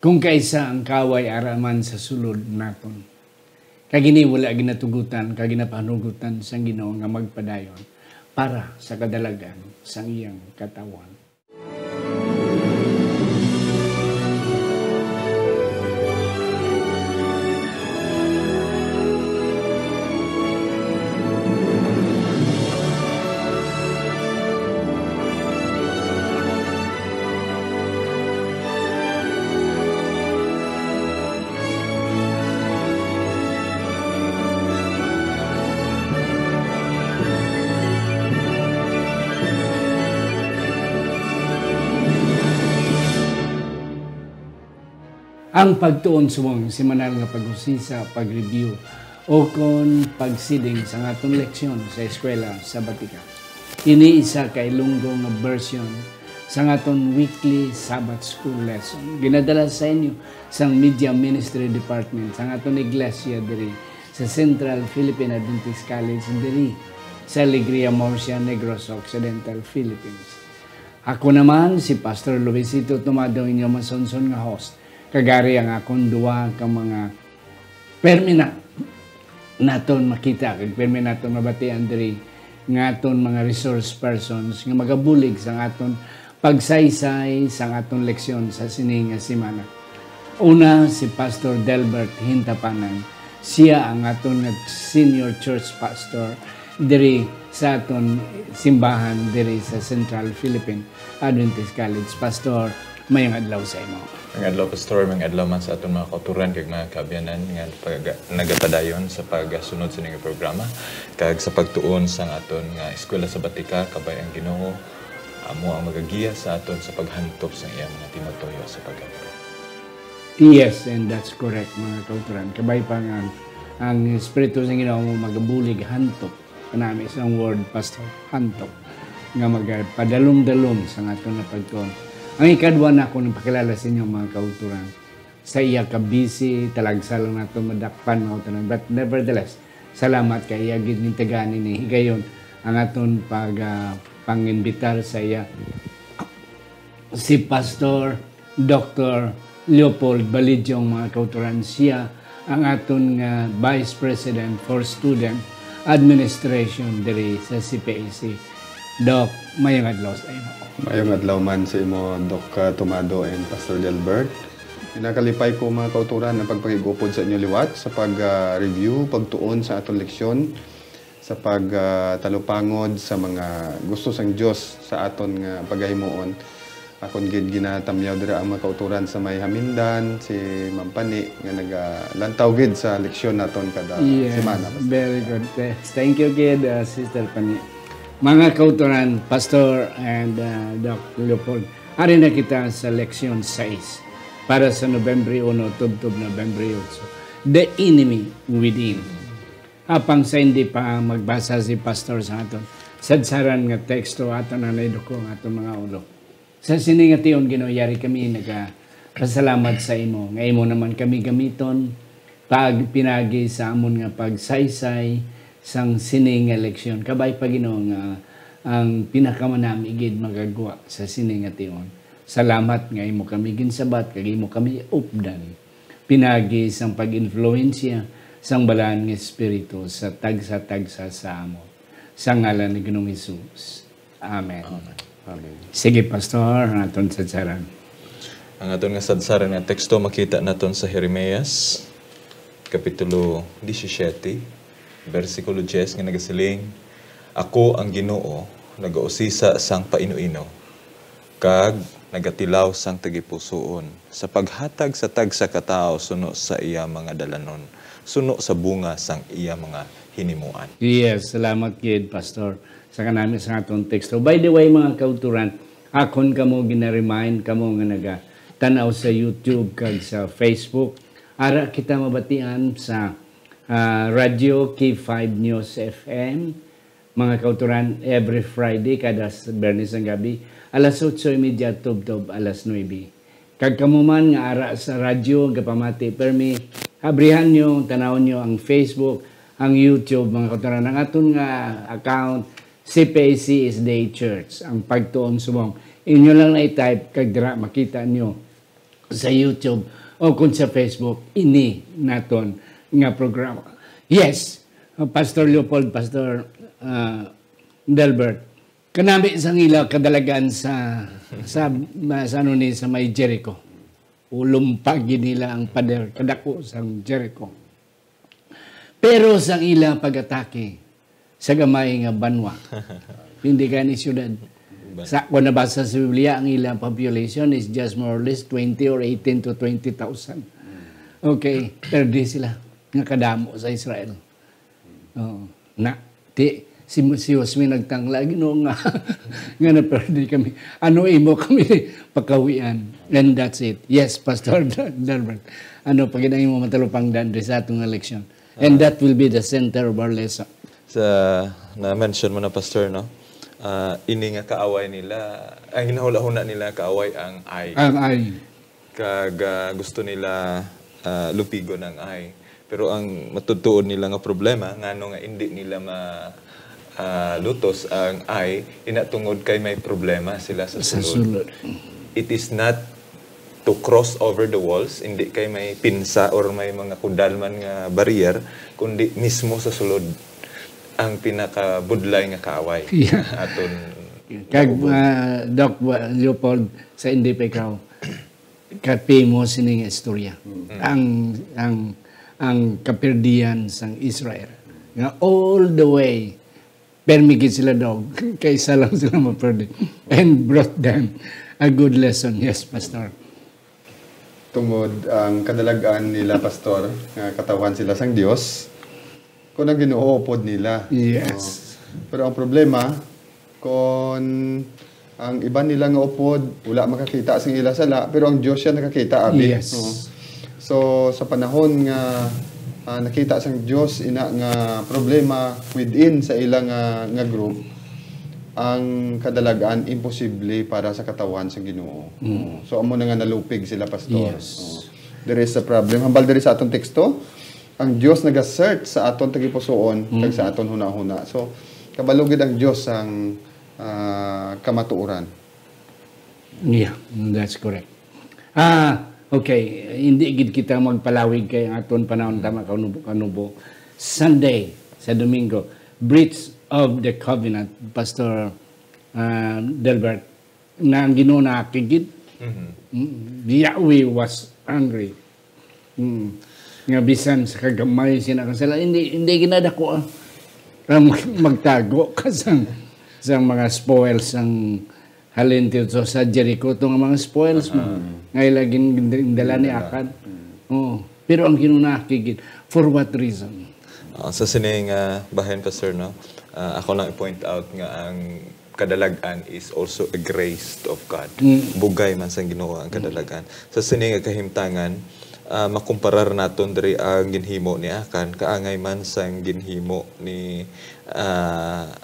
Kung kaisa ang kaway araman sa sulod naton. Kagini wala ginatugutan, kaginapanugutan sang Ginoo nga magpadayon para sa kadalagan sang iyang katawan. Ang pagtuon sumong semanal nga pag-usisa, pag-review o kon pagsiding sa atong leksyon sa eskwela sa Batika. Ini isa ka ilunggong nga version sa atong weekly Sabbath School lesson. Ginadala sa inyo sang Media Ministry Department sa atong iglesia diri sa Central Philippine Adventist College diri sa Alegria, Murcia, Negros Occidental, Philippines. Ako naman si Pastor Luisito Tomado, inyo masonson nga host. Kagari ang akong duwa ka mga permina naton makita, kag permina naton mabatian diri nga aton mga resource persons nga magabulig sa aton pagsaysay sa aton leksyon sa sining nga semana. Una, si Pastor Delbert Hintapanan. Siya ang aton senior church pastor diri sa aton simbahan diri sa Central Philippine Adventist College. Pastor, mayang adlaw sa imo. Mga adlaw, Pastor, mga adlaw man sa aton mga kauturan kag mga kaabyanan nga nagapadayon sa pagsunod sa ning programa kag sa pagtuon sa aton nga eskwela sa Batika kabay ang Ginoo amo ang magagiya sa aton sa paghantop sa iyang mga tinutoyo sa paggampo. Yes, and that's correct mga kauturan. Kabay pa nga ang Espiritu sa Ginoo mo magabulig hantop kanami sa word, Pastor, hantop nga magpadalom-dalom sa aton na pagtuon. Ang ikadwa na ako nang pakilala sa inyo mga kauturan. Sa iya ka busy, talagsa lang nato madakpan mga kauturan. But nevertheless, salamat kay iya gid ning tagani ni higayon ang aton panginbitar sa iya. Si Pastor Dr. Leopold Balidyong mga kauturan. Siya ang aton Vice President for Student Administration diri sa CPAC. Doc, mayang adlaw sa imo. Mayong adlaw man sa imo, Doc Tomado and Pastor Delbert. Pinakalipay ko mga kauturan na pagpakigupod sa inyo liwat sa pag-review, pagtuon sa atong leksyon, sa pagtalupangod sa mga gusto sang Dios sa aton nga paghimuon. Akon gid ginatamyaw dira ang mga kauturan sa may Hamindan, si Ma'am Pani nga nagalantaw gid sa leksyon naton kada semana. Very good. Thank you gid, Sister Pani. Mga kauturan, Pastor and Dr. Leopold, ari na kita sa leksyon 6 para sa November 1, tubtob November 8. The enemy within. Apang sa hindi pa magbasa si Pastor sa aton, sadsaran nga teksto aton na naidoko ang aton mga ulo. Sa siningation ginoyari kami nagpasalamat sa imo. Nga imo naman kami gamiton pag pinagi sa amon nga pagsaysay sang sining eleksyon. Kabay pa Ginoo nga ang pinakamanami gid magagawa sa sining ation. Salamat nga imo kami ginsabat kag imo kami updan. Pinagi sang pag-influensya sang balaan nga espiritu sa tagsa-tagsa sa amo. Sa ngalan ni Ginoong Hesus. Amen. Amen. Sige Pastor, aton sadsaran. Ang aton nga sadsaran nga teksto makita naton sa Jeremias kapitulo 17 versikulo 10 nga nagasiling, ako ang Ginoo nagausisa sang painuino kag nagatilaw sang tagipusoon sa paghatag sa tagsa ka tawo suno sa iya mga dalanon, suno sa bunga sang iya mga hinimuan. Yes, salamat gid Pastor sa kanami sa atong teksto. By the way mga kauturan, akon kamo gina-remind kamo nga naga-tanaw sa YouTube kag sa Facebook. Ara kita mabatian sa Radio K5 News FM, mga kauturan, every Friday, kada Bernis ng gabi, alas 8:30, tub-tub, alas 9. Kag kamuman nga ara sa radyo, gapamati, permi, abrihan nyo, tanawon nyo ang Facebook, ang YouTube, mga kauturan, ang aton nga account, CPAC is Day Church, ang pagtuon sumong. Inyo lang na i-type, kag dira makita nyo sa YouTube o kung sa Facebook, ini naton nga programa. Yes, Pastor Leopold, Pastor Delbert, kanami sa ila kadalagan sa ano ni sa may Jericho. Ulumpagi nila ang pader kadako sa Jericho. Pero sa ila pag-atake sa gamay nga banwa, hindi ka ni syudad. Sa kung nabasa sa Biblia, ang ilang population is just more or less 20 or 18 to 20,000. Okay, perdi sila nga kadamo sa Israel. Si Josue nagtangla, nga na perdi kami. Ano imo kami pakawian. And that's it. Yes, Pastor Delbert. Pag mo matalupang dandri sa atong election. And that will be the center of our lesson. Sa na-mention mo na, Pastor, no? Ini nga kaaway nila, ang hinahula-huna nila kaaway ang ay. Ang ay. Gusto nila lupigo ng ay. Pero ang matutuon nila nga problema, nga hindi nila lutos ang ay, inatungod kay may problema sila sa sulod. It is not to cross over the walls, hindi kay may pinsa or may mga kudalman nga barrier, kundi mismo sa sulod ang pinakabudlay nga kaaway. Yeah. Aton kag Doc Leopold sa NDP Crow kapi mo sining istorya. Ang kapirdiyan sang Israel nga all the way permigit sila dog kaysa lang sila maperdi and brought them a good lesson. Yes, Pastor. Tungod ang kadalagaan nila, Pastor, nga katawan sila sang Dios, kung ang ginuupod nila. Yes. Pero ang problema, kung ang iba nila nga upod, wala makakita sa ila sala, pero ang Diyos siya nakakita, abi. Yes. So, sa panahon nga nakita sang Diyos, ina nga problema within sa ilang nga group, ang kadalagaan imposible para sa katawan sa Ginoo. So, amo na nga nalupig sila, Pastor. Yes. There is a problem. Hambal diri sa atong teksto, ang Dios nag-assert sa aton tagipusoon kag sa aton huna-huna. So kabalugid ang Dios ang kamatuoran. Yeah, that's correct. Okay, hindi gid kita magpalawig kay ang aton panahon tama kanubo. Sunday sa Domingo, breach of the covenant, Pastor Delbert, na ang Ginoo nakigid. Yahweh was angry. Nga bisan sa kagamay sinakasala, hindi ginadako magtago ka sa mga spoils ang halin dito sa Jericho, itong mga spoils mo ngay laging dala ni Akan. Pero ang kinunakigid, for what reason? Sa sining bahin, Pastor, no? Ako lang i-point out nga ang kadalagan is also a grace of God. Bugay man sa Ginoo ang kadalagan. Sa sining kahimtangan, makumparar naton diri ang ginhimo ni Akan kaangay man sang ginhimo ni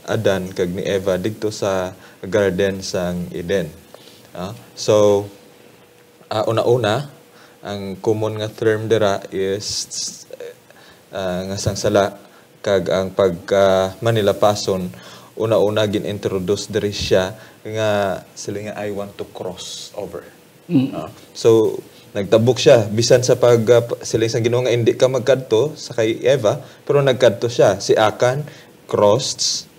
Adan kag ni Eva didto sa garden sang Eden. So una-una ang common nga term dira is nga sang sala kag ang pagmanilapason una-una gin-introduce diri siya nga sila nga I want to cross over. So nagtabok siya bisan sa sila isang Ginoo nga hindi ka magkadto sa kay Eva, pero nagkadto siya. Si Akan crossed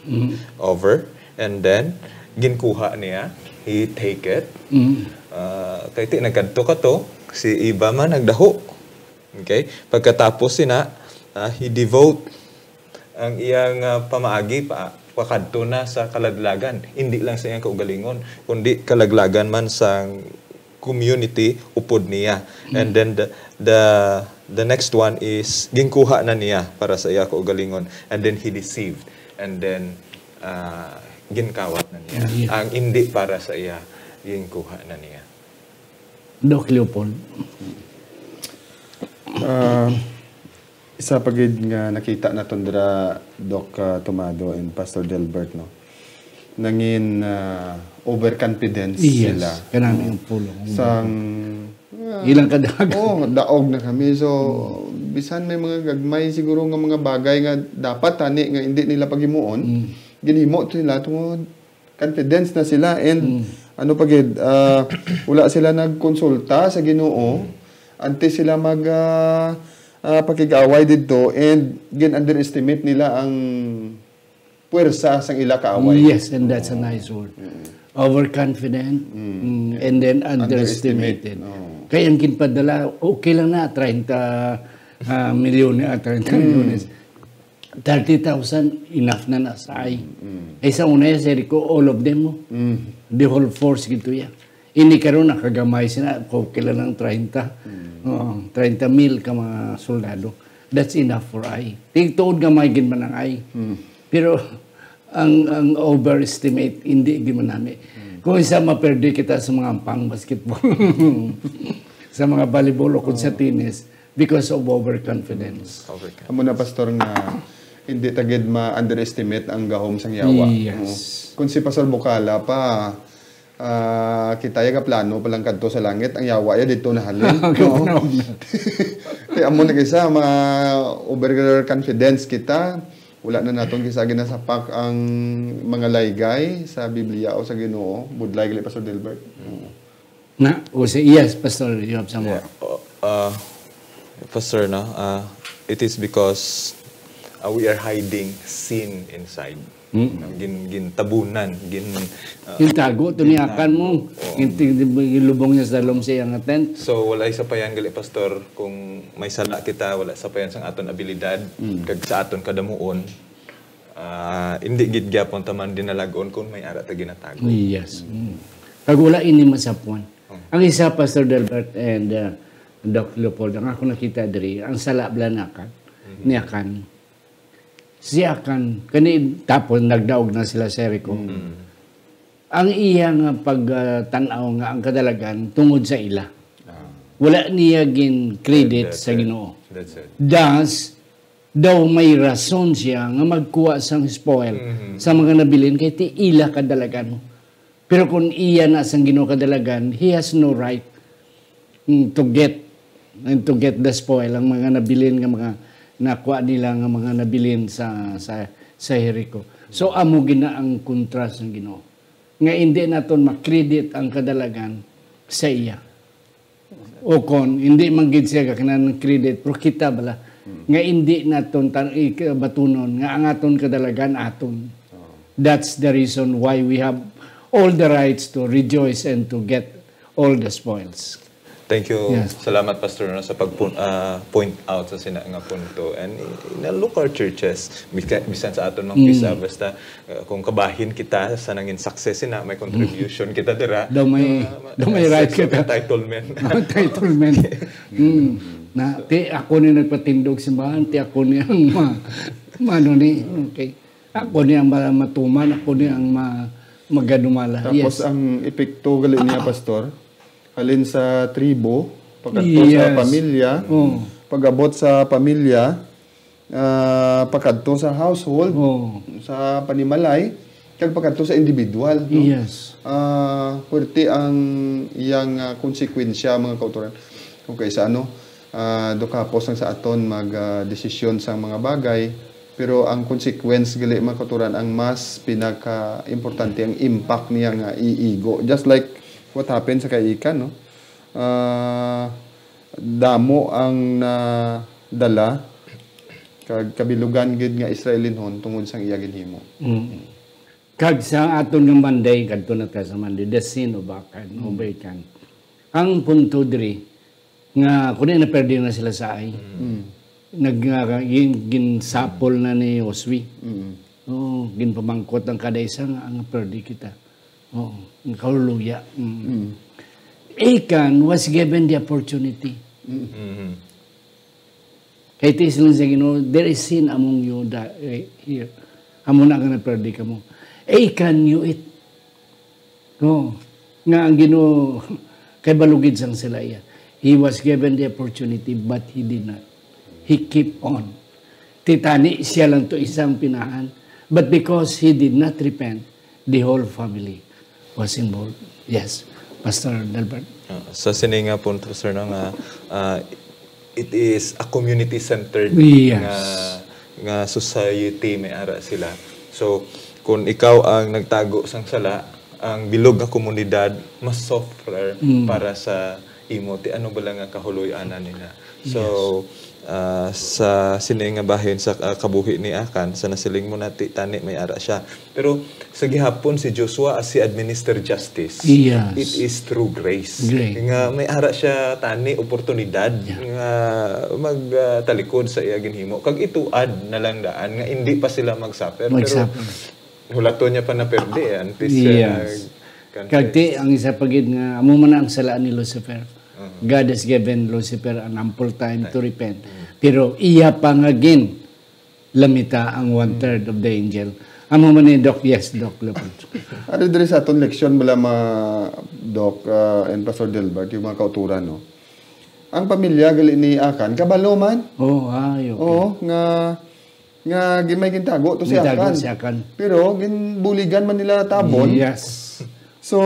over and then ginkuha niya, he take it. Kay ti nagkadto ka to, si Eva man nagdaho. Okay? Pagkatapos he devote ang iyang pamaagi pakadto na sa kalaglagan. Hindi lang sa iyang kaugalingon, kundi kalaglagan man sang community upod niya. And then the next one is ginkuha na niya para sa iya kaugalingon, and then he deceived, and then ginkawat na niya ang hindi para sa iya, ginkuha na niya. Doc Leopold. Isa pagid nga nakita naton dira, Doc Tomado and Pastor Delbert, no, nangin overconfidence sila. Kanami yung pulong. Sang ilang kadag. Daog na kami. So bisan may mga gagmay siguro nga mga bagay nga dapat tani nga hindi nila paghimuon, ginhimo nila tungod confidence na sila, and ano pagid, wala sila nagkonsulta sa Ginoo antes sila pakig-away dito and gin-underestimate nila ang puwersa sang ila kaaway. Yes, and that's a nice word. Overconfident and then underestimated. Kaya ang kinpadala, okay lang na, 30 milyon, 30 milyones. 30,000, enough na nasay. Ay sa una, seri ko, all of them mo. The whole force gito yan. Ini karon nakagamay sila, okay lang ng 30. 30 mil ka mga soldado. That's enough for ay. Tingtuod gamay gin man ang ay. Pero ang overestimate, hindi gin man nami. Kung isa maperde kita sa mga pang basketball, sa mga volleyball o kung sa tennis, because of overconfidence. Amo na pastor nga hindi tagid ma-underestimate ang gahom sang yawa. Yes. Kung si Pastor Bukala pa kita ya plano palang kadto sa langit ang yawa ya dito na halin. Kaya amo na kaysa overconfidence kita. Wala na naton kisa ginasapak ang mga laygay sa Biblia o sa Ginoo. Budlay gali Pastor Delbert. Yes, Pastor, you have some more. Pastor, no? It is because we are hiding sin inside. Gintabunan, Kintago, tuniakan mo. Lubong niya sa lomsi ang tent. So, wala isa pa yan, gali, Pastor, kung may sala kita, wala isa pa yan sa aton abilidad, kag sa aton kadamuon, hindi gidgyapon taman dinalagon kung may ara ta ginatago. Yes. Pag wala ini masapuan. Ang isa, Pastor Delbert and Dr. Leopold, ang ako nakita diri, ang sala blanakan, niyakan. Siya kan, tapos nagdaog na sila sa Jericho. Ang iyang pagtanaw nga ang kadalagan tungod sa ila. Wala niya gin credit sa Ginoo. That's it. Thus, daw may rason siya nga magkuha sang spoil sa mga nabilin kay ti ila kadalagan mo. Pero kung iya na sang Ginoo kadalagan, he has no right to get the spoil ang mga nabilin nga mga nakuha nila nga mga nabilin sa Jericho. So amo gina ang kontrast ng Ginoo. Nga hindi naton makredit ang kadalagan sa iya. O kon hindi man gid siya kanan credit pero kita bala nga hindi naton batunon nga ang aton kadalagan aton. That's the reason why we have all the rights to rejoice and to get all the spoils. Thank you. Yes. Salamat, Pastor, no, sa pag-point out sa sina nga punto. And in a local churches, bisan sa aton mga pisa, basta kung kabahin kita sa nangin success na may contribution kita dira. Daw may right kita. Entitlement. Entitlement. Na, ako ni nagpatindog simbahan, ako ni ang okay. Ako ni ang matuman, ako ni ang magadumala. Tapos yes. ang epekto gali niya, Pastor, halin sa tribo, pagkadto sa pamilya, pag-abot sa pamilya, pagkadto sa household, sa panimalay, kag pagkadto sa individual. No? Yes. Puwerte ang iyang konsekwensya, mga kauturan. Okay, sa dokapos ang sa aton mag-desisyon sa mga bagay, pero ang consequence gali mga kauturan, ang mas pinaka-importante, ang impact niya nga iigo. Just like what happened sa kaikan, no? Damo ang dala kag kabilugan gid nga Israelinhon tungod sang iya ginhimo. Kag sa aton nga Monday kadto na ta sa Monday, the sin of Achan, Obeykan. Ang punto diri nga kuno na perdi na sila sa ay. Ginsapol na ni Oswi. Ginpamangkot ang kada isa nga ang perdi kita. Hallelujah. Achan was given the opportunity. Kaya ito silang sa Ginoo, there is sin among you here. Amo na nga na-perdi ka mo. Achan knew it. Nga ang Ginoo, kay balugid sang sila iya. He was given the opportunity, but he did not. He keep on. Titani siya lang to isang pinahan. But because he did not repent, the whole family was involved. Yes, Pastor Delbert. Sa sininga po, Pastor, nga it is a community-centered nga society, may ara sila. So, kung ikaw ang nagtago sang sala, ang bilog nga komunidad mas softer para sa imo ti ano bala nga kahuloy-anan nila. So sa sini nga bahin sa kabuhi ni Akan sa nasiling mo nati tani may ara siya. Pero sa gihapon si Joshua as si administer justice. Yes. It is through grace. Grace. Nga may ara siya tani oportunidad nga magtalikod sa iya ginhimo. Kag ituad na lang daan nga hindi pa sila magsuffer. Pero hulato niya pa na perde antes yes. Kagti ang isa pagid nga amo man ang salaan ni Lucifer. God has given Lucifer an ample time to repent. Pero iya pa nga gin lamita ang 1/3 of the angel. Amo man ni Doc, yes, Doc Leopard. Ano diri sa aton leksyon bala Doc and Pastor Delbert, yung mga kauturan, no? Ang pamilya gali ni Akan, kabalo man. Oh, okay. Oo, nga may gintago to si Akan. Pero ginbuligan man nila tabon. Yes. So,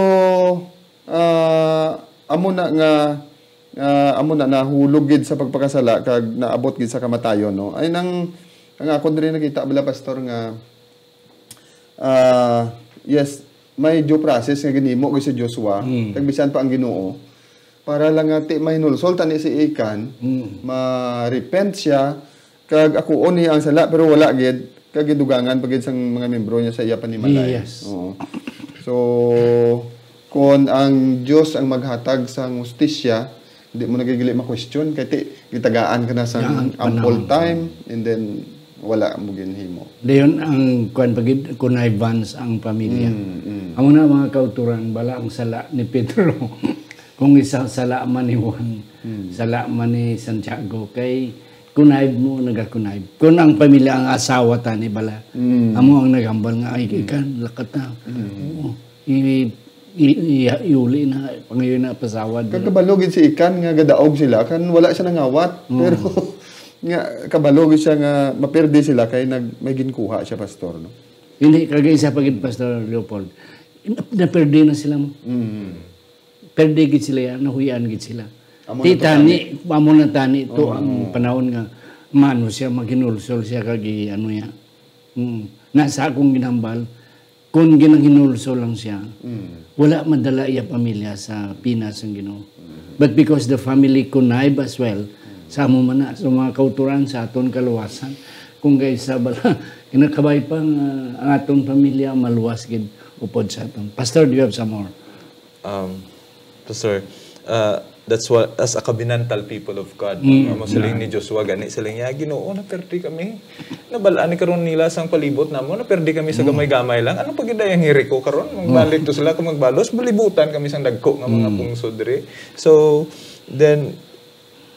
amo na nahulog gid sa pagpakasala kag naabot gid sa kamatayon, no? Ay ang ako diri nakita bala pastor nga yes, may due process nga ginimo gid si Joshua, kag bisan pa ang Ginoo para lang ati mahinulsol tani si Akan, ma-repent siya kag akuon niya ang sala pero wala gid kag gidugangan pagid sang mga membro niya sa iya panimalay. Yes. Oo. So kung ang Diyos ang maghatag sa hustisya, hindi mo nagigili ma-question kaya gitagaan ka na sa ample time and then wala mo ginhimo. Dayon ang pagid connivance ang pamilya. Amo na mga kauturan bala ang sala ni Pedro. Kung isa sala man ni Juan, sala man ni Santiago kay connive mo nagakonnive. Kung ang pamilya ang asawa ta ni bala, amo ang nagambal nga ay ikan lakat na. Iuli na pangayon na pasawad. Kagabalogin si Ikan nga gadaog sila kan wala siya nangawat pero nga kabalogin siya nga maperde sila kay may ginkuha siya pastor, no. Hindi kagay sa pagid Pastor Leopold. Naperde na sila mo. Perde gid sila yan, nahuyan gid sila. Titani amo na tani to ang panahon nga mano siya maginulsol siya kag ano ya. Nasa akong ginambal kung ginanghinulso lang siya, wala madala iya pamilya sa Pinas ang Ginoo. But because the family connive as well, sa amo man na, sa mga kauturan sa aton kaluwasan, kung kaysa bala, kinakabay pang ang aton pamilya maluwas gid upod sa aton. Pastor, do you have some more? Pastor, that's what, as a covenantal people of God, amo siling ni Joshua, gani siling niya, Ginoo, naperdi kami. Nabalaan ni karon nila sang palibot namo, naperdi kami sa gamay-gamay lang. Ano pagid ang hiri ko karon? Magbalik to sila kung magbalos, balibutan kami sang dagko nga mga pungsod diri. So, then,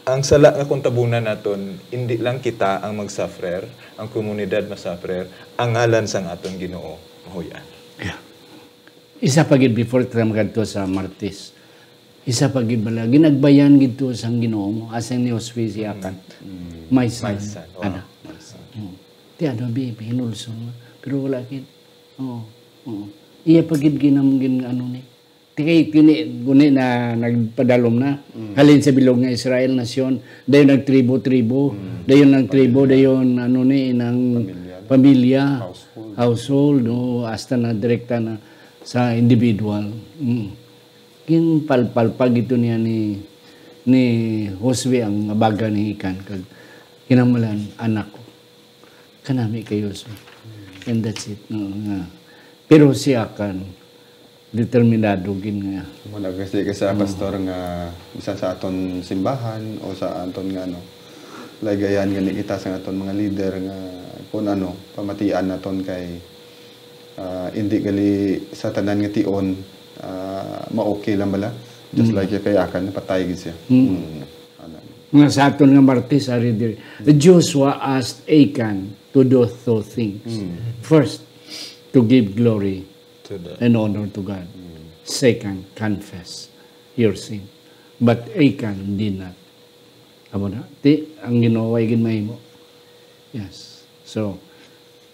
ang sala nga kung tabunan naton, hindi lang kita ang magsuffer, ang komunidad masuffer, ang ngalan sang aton Ginoo, mahuyan. Yeah. Isa pagid before tayo magadto sa Martis. Isa pagid bala ginagbayan gidto sang Ginoo mo asang ni Josue siya kan. My son. Wow. Ano? Ti ano bibi hinulso mo pero wala gid. Iya pagid ginamgin ano ni. Tikay kini guni na nagpadalom na. Halin sa bilog nga Israel nasyon, dayon nagtribo-tribo, dayon nagtribo, dayon ano ni nang pamilya, household, no, hasta na direkta na sa individual. Kin palpalpag ito niya ni Josue ang abaga ni Ikan kag kinamalan anak ko kanami kay Josue and that's it, no, nga. Pero siya kan determinado gin nga wala kasi sa pastor nga isa sa aton simbahan o sa aton nga ano lagayan gani kita sa aton mga leader nga kun ano pamatian naton kay hindi gali sa tanan nga tion ma-okay lang bala. Just like kay Akan, napatay gid siya. Nga sa aton nga Martis, ari diri. Joshua asked Achan to do two things. First, to give glory and honor to God. Second, confess your sin. But Achan did not. Amo na. Ang ginawa gid mahimo. Yes. So,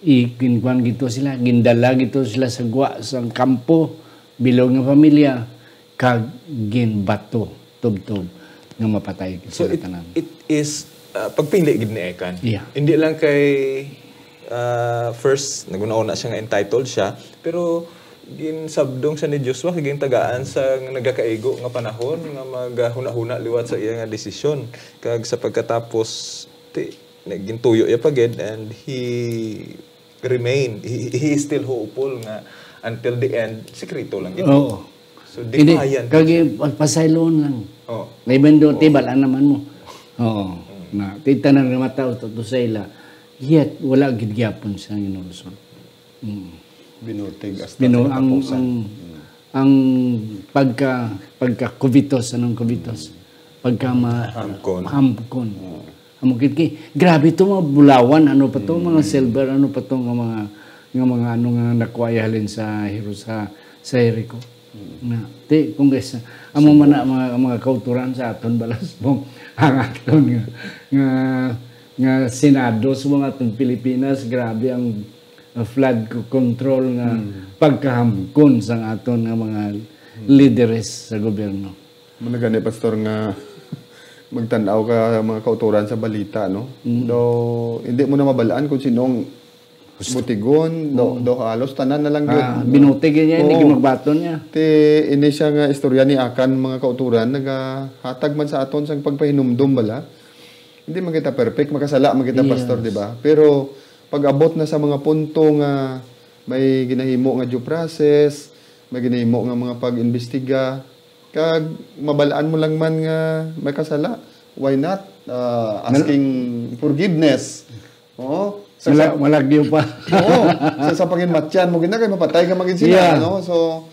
ikinkuan gito sila, gindala gito sila sa gwa, sa kampo, bilog nga pamilya, kag ginbato, tub-tub, nga mapatay So sila tanan. it is, pagpili gid ni Akan. Yeah. Hindi lang kay, first, naguna-una siya nga entitled siya, pero ginsabdong sa ni Joshua kaging tagaan sa nagakaigo nga panahon nga maghuna-huna liwat sa iya nga desisyon kag sa pagkatapos gintuyo ya pagid and he is still hopeful nga until the end sikreto lang gid. Oo. So Hindi, defiant. kagi pasaylon lang. Oh. May bendo tibalan naman mo. Oo. Na titanan nga mataw to sa ila. Yet wala gid gyapon sa ginulusot. Binutig hasta Ang pagka kubitos pagka hamkon. Amukit ki grabe to mga bulawan pa to mga silver pa to nga mga ano nga nakuha halin sa Jericho. Na kung guys amo man mga kauturan sa aton balas mong ang aton nga senado sa mga aton Pilipinas grabe ang flood control nga pagkahamkon sa aton nga mga leaders sa gobyerno. Muna gani, Pastor, nga magtanaw ka mga kauturan sa balita, no? Do, hindi mo na mabalaan kung sinong butigon, do halos tanan na lang yun. Binutig niya, hindi magbaton niya. Ini siya nga istorya ni Akan, mga kauturan, naghatag man sa aton sa pagpahinumdum bala. Hindi man kita perfect, makasala man kita, Pastor, di ba? Pero pag abot na sa mga punto nga may ginahimo nga due process, may ginahimo nga mga pag-imbestiga, kag mabalaan mo lang man nga may kasala, why not asking forgiveness? Oo. Malagyo pa. Oo. Sa paginmatyan mo gina kay mapatay ka magin sila, no? So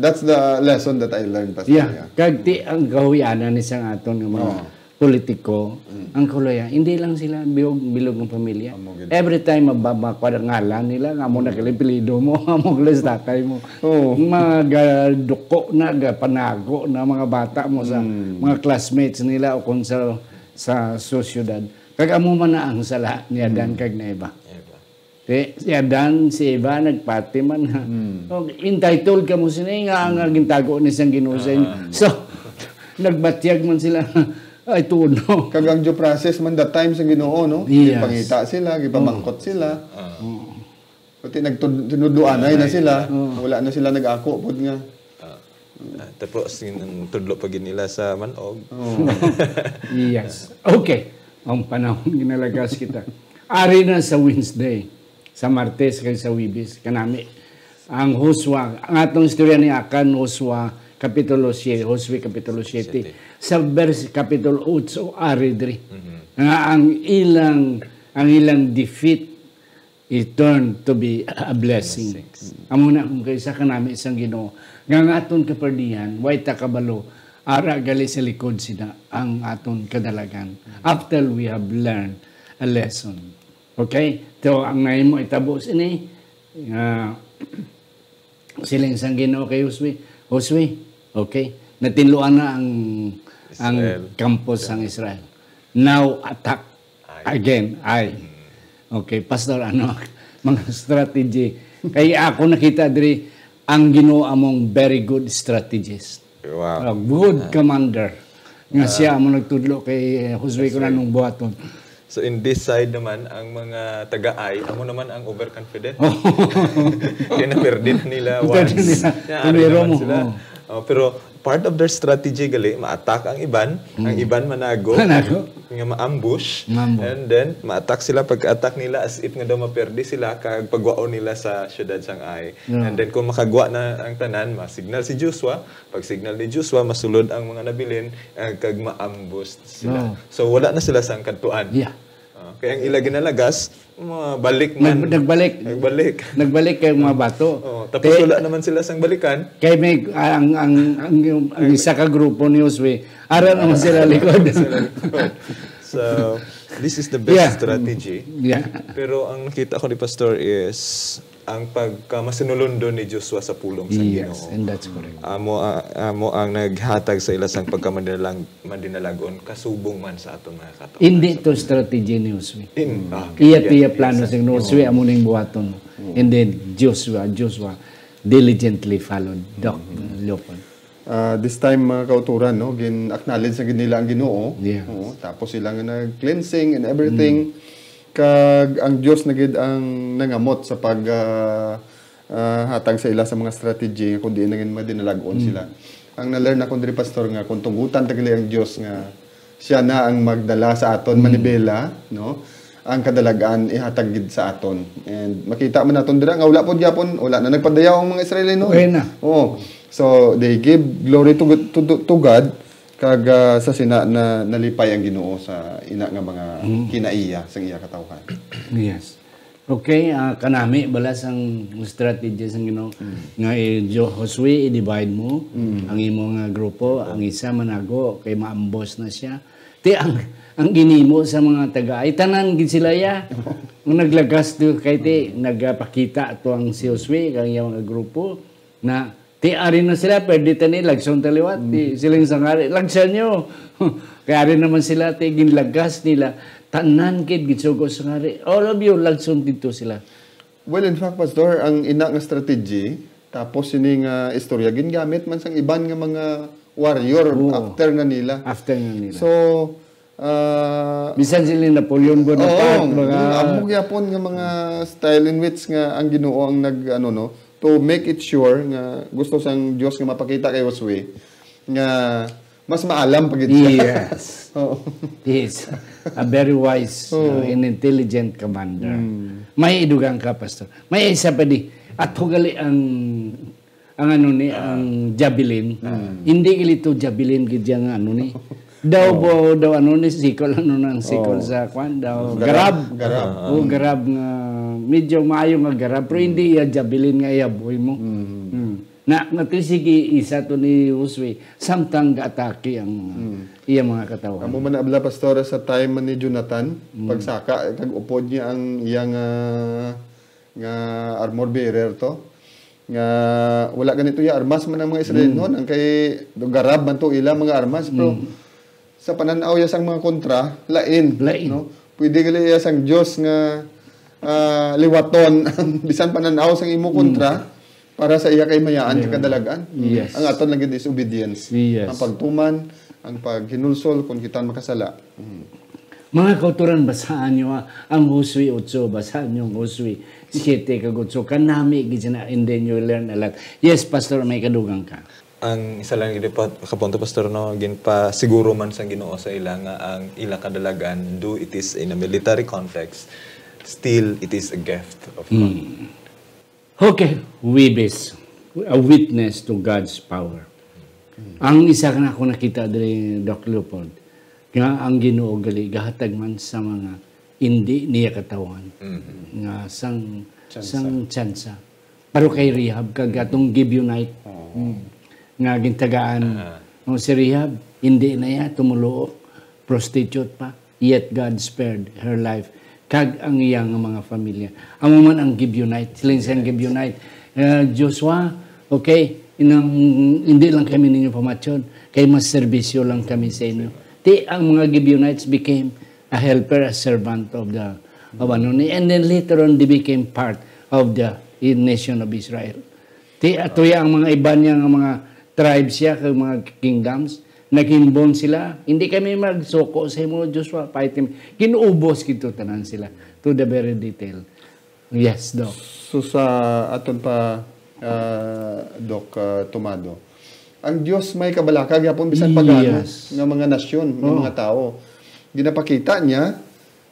that's the lesson that I learned, Pastor. Yeah. Kag ang gahuyanan ni sang aton nga mga politiko, ang kuloya, hindi lang sila bilog ng pamilya. Every time mababakwadangalan nila, nga mo nakilipilido mo, nga mo kalis tatay mo. Mga duko na, panago na mga bata mo sa mga classmates nila o kung sa sosyudad. Kag amo man na ang sala ni Adan kag na iba. Si Adan, si Eva, nagpati man ha. Entitled ka mo sila, nga gintago ni sang ginusay. So, nagbatyag man sila. Ay, tuno. Kagang due process man that time sa Ginoo, no? Yes. Gipangita sila, gipamangkot sila. Pati nagtunuduanay na sila. Wala na sila nag-ako pod nga. Tapos tudlo pa gid nila sa manog. Yes. Okay. Ang panahon ginalagas kita. Ari na sa Wednesday, sa Martes kay sa Wibis kanami. Ang Hosea, ang atong istorya ni Akan, Hosea Kapitulo 7, Josue Kapitulo 7. Sa verse Kapitulo 8, ari diri. Ang ilang defeat it turned to be a blessing. Amo na kung kaysa kanami isang Ginoo. Nga aton kaperdihan, way takabalo, ara gali sa likod sila ang aton kadalagan. After we have learned a lesson. Okay? So, ang ngayon mo itabos ini, siling isang Ginoo kay Josue, okay? Natinluan na ang campus ng Israel. Now, attack again. Okay, Pastor, mga strategy. Kaya ako nakita diri ang Ginoo among very good strategist. Wow. Good commander. Nga siya among nagtudlo kay Josue ko na nung buhaton. So in this side naman, ang mga taga-ay, amo naman ang overconfident. Kaya na-perdin nila once. Tumiro mo. Pero part of their strategy gali, ma-attack ang iban manago, nga ma-ambush, and then ma-attack sila pag-attack nila as if nga daw maperdi sila kag pagwao nila sa syudad sang ay. And then kung makagwa na ang tanan, ma-signal si Joshua, pag signal ni Joshua masulod ang mga nabilin kag ma-ambush sila. So wala na sila sang kadtuan. Yeah. Kaya ang ila ginalagas, balik man. Nagbalik kay mga bato. Tapos wala naman sila sang balikan. Kay may ang isa ka grupo ni Josue, ara naman sila likod. So, this is the best strategy. Yeah. Pero ang nakita ko ni Pastor is ang pagkamasinulundo ni Joshua sa pulong sa Ginoo. Yes, and that's correct. Amo ang naghatag sa ilasang pagkamadinalagon kasubong man sa aton mga kataon. Hindi to strategy ni Josue. Iya plano sa Josue amo ning buhaton. And then Joshua diligently followed Leopold. This time mga kauturan, no, gin-acknowledge na nila ang Ginoo. Yeah. Tapos sila nga nag-cleansing and everything. Kag ang Dios na gid ang nangamot sa pag hatag sa ila sa mga strategy nga kundi nangin madinalagon sila. Ang na-learn ako diri pastor nga kung tugutan tagali ang Dios nga siya na ang magdala sa aton manibela, no? Ang kadalagan ihatag gid sa aton. And makita man naton dira nga wala pod gyapon, wala na nagpadayaw ang mga Israelino. Oo. So they give glory to God kag sa sina na nalipay ang Ginoo sa ina nga mga kinaiya sang iya katawhan. Yes. Okay, kanami balas ang strategy sang Ginoo nga Josue i-divide mo ang imong grupo, ang isa manago kay maambos na siya. Ti ang ginimo sa mga taga ay tanan gid sila ya. Ang naglagas do kay ti nagapakita ato ang si Josue kang iyang mga grupo na ti ari na sila pwede tani lagson taliwat ti siling sangari lagsan nyo. Kaya rin naman sila ti ginlagas nila tanan kid gitsugo sangari. All of you lagson dito sila. Well, in fact, Pastor, ang ina nga strategy, tapos yun nga istorya, gingamit man sang iban nga mga warrior after nga nila. After nga nila. So, bisan sila Napoleon Bonaparte, mga amog yapon nga mga style in which nga ang Ginoo ang to make it sure nga gusto sang Dios nga mapakita kay Josue nga mas maalam pagid siya. Yes. He is a very wise and intelligent commander. May idugang ka, Pastor. May isa pa di. At hugali ang javelin. Hindi kilito javelin gid nga daw sikol sikol sa kwan daw garab. Garab nga medyo maayo nga garab pero hindi ya javelin nga iyaboy mo. Na natisigi isa to ni Josue samtang gaatake ang iya mga katawan. Amo man abla pastor sa time man ni Jonathan pagsaka kag upod niya ang iyang nga armor bearer to nga wala ganito ya armas man ang mga Israel noon ang kay garab man to ila mga armas pero sa pananaw ya sang mga kontra lain. No pwede gali ya sang Dios nga liwaton ang bisan pananaw sang imo kontra para sa iya kay mayaan sa kadalagan. Yes. Ang aton lang gid is obedience. Yes. Ang pagtuman, ang paghinulsol kung kita makasala. Mga kauturan, basahan nyo ang Josue 8, basahan nyo ang Josue 7 kagutso kanami gid na and then you learn a lot. Yes, Pastor, may kadugang ka. Ang isa lang gid pa kapunto pastor no ginpa siguro man sang Ginoo sa ila nga ang ila kadalagan do it is in a military context still it is a gift of God. Okay, witness. A witness to God's power. Ang isa na ako nakita diri Dr. Leopold, nga ang Ginoo gali gahatag man sa mga hindi niya katawan. Nga sang tsansa. Pero kay Rehab kag atong Gibeonite. Nga gintagaan si Rehab, hindi na ya tumulo prostitute pa. Yet God spared her life. Kag ang iyang mga pamilya. Amo man ang Gibeonite, silang siyang Gibeonite. Joshua, okay, hindi lang kami ninyo pamatsyon, kay mas serbisyo lang kami sa inyo. Ti ang mga Gibeonites became a helper, a servant of the and then later on they became part of the nation of Israel. Ti atoya ang mga iba niya mga tribes siya, kag mga kingdoms, nag-inbon sila. Hindi kami magsoko sa imo, Joshua. Kinuubos kito tanan sila to the very detail. Yes, Doc. So sa aton pa, Doc Tomado, ang Diyos may kabalaka gyapon bisan pagano nga mga nasyon, nga mga tao. Ginapakita niya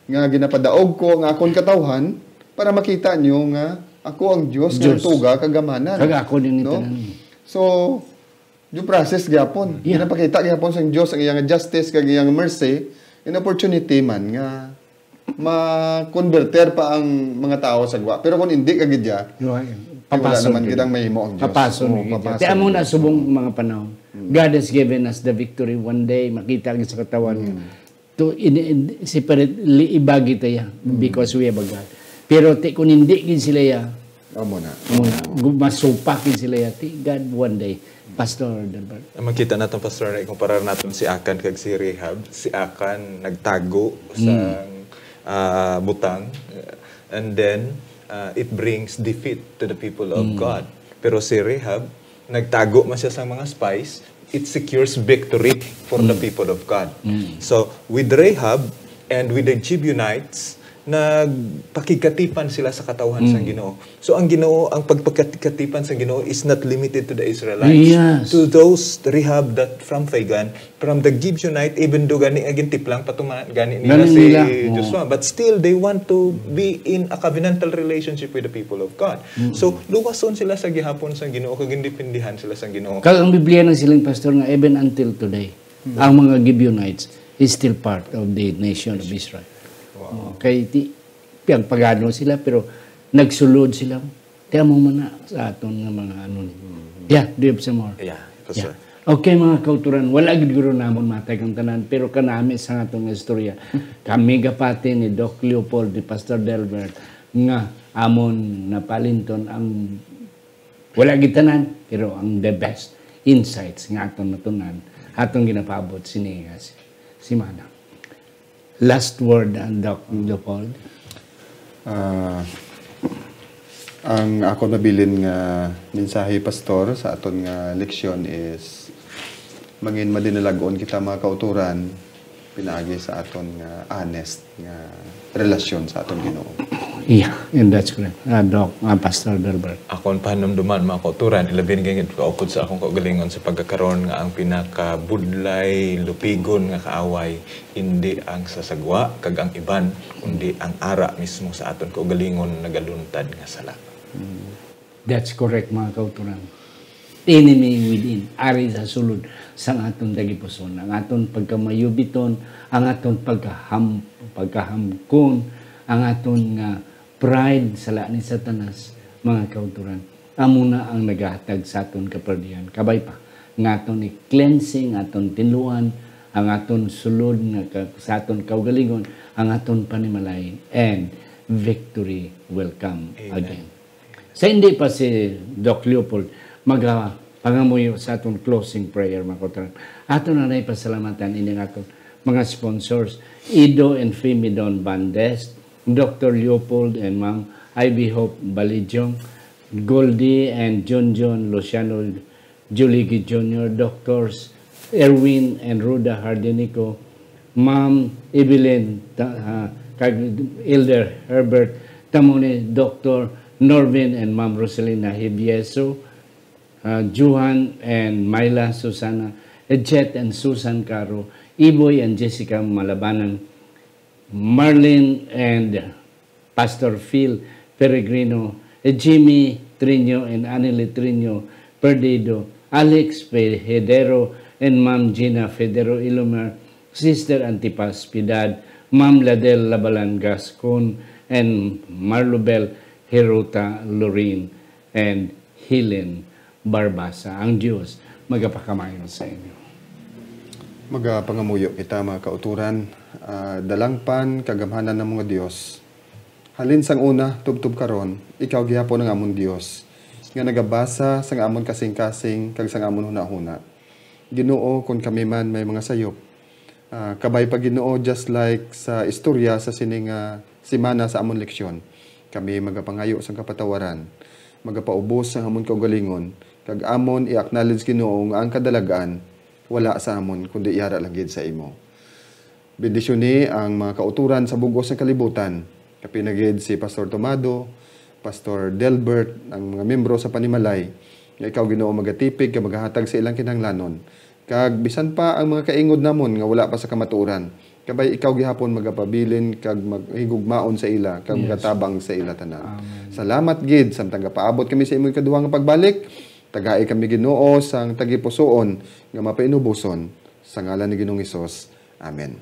nga ginapadaog ko nga akon katawhan para makita niyo nga ako ang Diyos nga tuga kagamanan. Kag ako din ito. So yung process gyapon. Ginapakita gyapon sa Dios ang iyang justice kag iyang mercy in opportunity man nga ma-converter pa ang mga tao sa gwa. Pero kung hindi kagid ya, wala naman gid ang mahimo ang Dios. Papasok. Kaya amo na subong mga panahon. God has given us the victory one day. Makita gid sa katawan niya. To separately ibagi tayo because we have a God. Pero kung hindi gid sila ya, amo na. Masupak gid sila ya. God one day. Pastor Delbert. Makita natin, Pastor, na ikumparar natin si Akan kag si Rehab. Si Akan nagtago sa butang. And then, it brings defeat to the people of God. Pero si Rehab, nagtago man siya sa mga spies. It secures victory for the people of God. So, with Rehab and with the Gibeonites, nagpakigkatipan sila sa katawhan sa Ginoo. So ang Ginoo, ang pagpagkatipan sa Ginoo is not limited to the Israelites. Yes. To those rehab that from Pagan, from the Gibeonite, even do gani agin tiplang patuman gani nila Gani si nila. Joshua, but still they want to be in a covenantal relationship with the people of God. So luwason sila sa gihapon sa Ginoo, kag independenthan sila sa Ginoo. Kag ang Biblia ng siling pastor nga even until today, ang mga Gibeonites is still part of the nation of Israel. Wow. Kay piyang pagano sila pero nagsulod sila. Kaya mo man sa aton nga mga ano ni. Yeah, do you have some more? Yeah, Pastor. Okay mga kauturan, wala gid guro namon matay kang tanan pero kanami sa atong istorya. Kami gapati ni Doc Leopold ni Pastor Delbert nga amon napalinton ang wala gid tanan pero ang the best insights nga aton natunan atong ginapabot sini si Manang. Last word ang Doc Leopold. Ang ako nabilin nga mensahe pastor sa aton nga leksyon is mangin madinalagon kita mga kauturan pinaagi sa aton nga honest nga relasyon sa aton Ginoo. Yeah, and that's correct. Doc, Pastor Delbert. Akon panumduman mga kauturan, ilabin gayud kaupod sa akong kaugalingon sa pagkakaroon nga ang pinakabudlay, lupigon nga kaaway, hindi ang sasagwa, kag ang iban, kundi ang ara mismo sa aton kaugalingon nagaluntad nga sala. That's correct mga kauturan. Enemy within, ari sa sulod sa aton dagipuson, ang aton pagkamayubiton, ang aton pagkahamkon, ang aton nga pride sa ni Satanas, mga kauturan. Amo na ang nagahatag sa aton kaperdian. Kabay pa, nga aton i-cleansing, aton tinluan, ang aton sulod nga sa aton kaugalingon, ang aton panimalay, and victory will come again. Sa hindi pa si Doc Leopold pangamuyo sa aton closing prayer, mga kauturan. Aton na pasalamatan ining aton mga sponsors, Ido and Femidon Bandes, Dr. Leopold and Ma'am Ivy Hope Balijong, Goldie and John Luciano Juligi Jr., Doctors Erwin and Ruda Hardenico, Ma'am Evelyn, Elder Herbert Tamone, Dr. Norvin and Ma'am Rosalina Hibieso, Juhan and Myla Susana, Jet and Susan Caro, Iboy and Jessica Malabanan, Marlene and Pastor Phil Peregrino, Jimmy Trino and Anile Trino Perdido, Alex Federo and Ma'am Gina Federo Ilomar, Sister Antipas Piedad, Ma'am Ladel Labalan Gascon, and Marlobel Heruta Lorraine, and Helen Barbasa. Ang Diyos magapakamayon sa inyo. Magapangamuyo kita mga kauturan, dalangpan kagamhanan ng mga Dios. Halin sang una tubtub karon, ikaw gihapon ang amon Dios. Nga nagabasa sang amon kasing-kasing kag sang amon hunahuna. Ginoo kun kami man may mga sayop. Kabay pa Ginoo just like sa istorya sa sining simana sa amon leksyon. Kami magapangayo sang kapatawaran, magapaubos sang amon kaugalingon, kag amon i-acknowledge Ginoo nga ang kadalagaan wala sa amon kundi iyara lang gid sa imo. Bendisyon ni ang mga kauturan sa bugos ng kalibutan. Kapinagid si Pastor Tomado, Pastor Delbert, ang mga membro sa Panimalay. Nga ikaw Ginoo magatipig ka magahatag sa ilang kinahanglanon. Kag bisan pa ang mga kaingod namon nga wala pa sa kamatuoran. Kabay ikaw gihapon magapabilin kag maghigugmaon sa ila kag magatabang sa ila tanan. Salamat gid samtang gapaabot kami sa imong kaduha nga pagbalik. Tagaay kami Ginoo sang tagipusoon nga mapainubuson sa ngalan ni Ginoong Hesus. Amen.